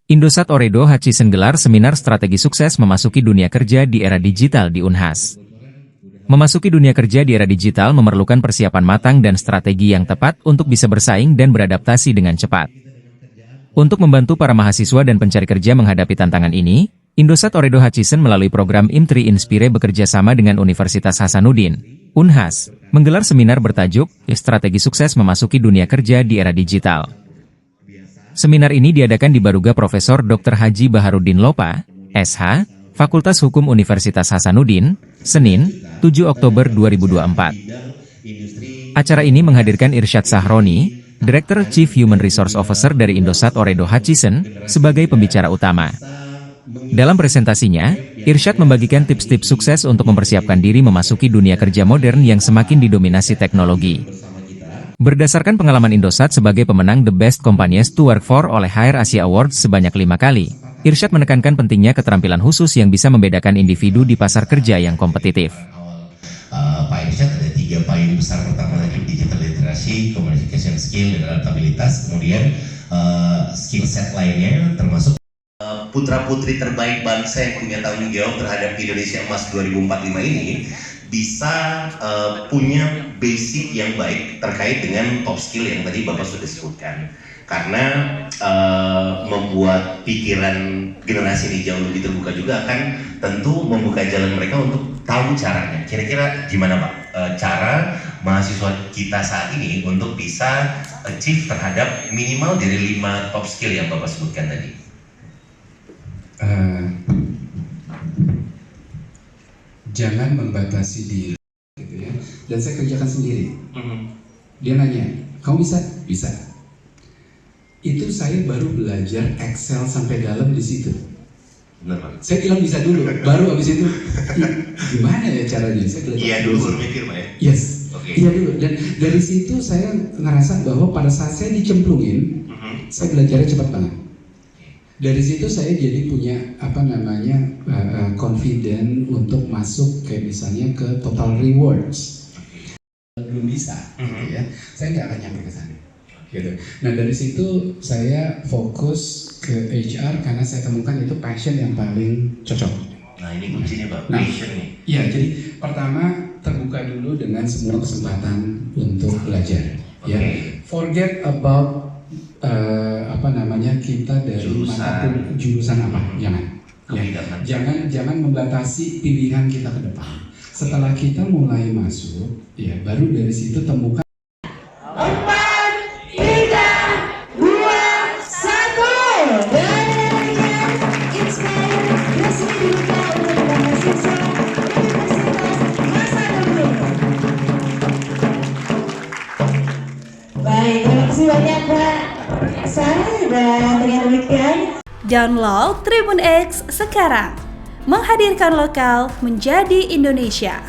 Indosat Ooredoo Hutchison gelar seminar strategi sukses memasuki dunia kerja di era digital di Unhas. Memasuki dunia kerja di era digital memerlukan persiapan matang dan strategi yang tepat untuk bisa bersaing dan beradaptasi dengan cepat. Untuk membantu para mahasiswa dan pencari kerja menghadapi tantangan ini, Indosat Ooredoo Hutchison melalui program IM3 Inspire bekerja sama dengan Universitas Hasanuddin, Unhas, menggelar seminar bertajuk Strategi Sukses Memasuki Dunia Kerja di Era Digital. Seminar ini diadakan di Baruga Profesor Dr. Haji Baharudin Lopa, SH, Fakultas Hukum Universitas Hasanuddin, Senin, 7 Oktober 2024. Acara ini menghadirkan Irsyad Sahroni, Director Chief Human Resource Officer dari Indosat Ooredoo Hutchison, sebagai pembicara utama. Dalam presentasinya, Irsyad membagikan tips-tips sukses untuk mempersiapkan diri memasuki dunia kerja modern yang semakin didominasi teknologi. Berdasarkan pengalaman Indosat sebagai pemenang The Best Companies to Work For oleh HR Asia Awards sebanyak 5 kali, Irsyad menekankan pentingnya keterampilan khusus yang bisa membedakan individu di pasar kerja yang kompetitif. Pak Irsyad ada 3 poin besar. Pertama tadi digital literasi, communication skill, dan adaptabilitas. Kemudian skill set lainnya termasuk putra-putri terbaik bangsa yang punya tanggung jawab terhadap Indonesia Emas 2045 ini bisa punya basic yang baik terkait dengan top skill yang tadi Bapak sudah sebutkan. Karena membuat pikiran generasi ini jauh lebih terbuka juga akan tentu membuka jalan mereka untuk tahu caranya. Kira-kira gimana Pak cara mahasiswa kita saat ini untuk bisa achieve terhadap minimal dari 5 top skill yang Bapak sebutkan tadi? Jangan membatasi diri, gitu ya. Dan saya kerjakan sendiri. Dia nanya, kamu bisa? Bisa. Itu saya baru belajar Excel sampai dalam di situ. Benar Pak. Saya bilang bisa dulu, baru habis itu gimana ya caranya? Saya belajar. Iya dulu baru mikir Pak ya. Yes. Okay. Iya dulu. Dan dari situ saya ngerasa bahwa pada saat saya dicemplungin, saya belajarnya cepat banget. Dari situ saya jadi punya confident untuk masuk kayak misalnya ke Total Rewards. Belum bisa, gitu ya. Saya nggak akan nyampe ke sana. Gitu. Nah dari situ saya fokus ke HR karena saya temukan itu passion yang paling cocok. Nah ini kuncinya Pak, passion nih. Iya, jadi pertama terbuka dulu dengan semua kesempatan untuk belajar. Ya, forget about kita dari jurusan apa, jangan membatasi pilihan kita ke depan. Setelah kita mulai masuk, ya baru dari situ temukan. 4, 3, 2, 1. Baik, terima kasih banyak Pak. Dan dengan demikian download Tribun X sekarang, menghadirkan lokal menjadi Indonesia.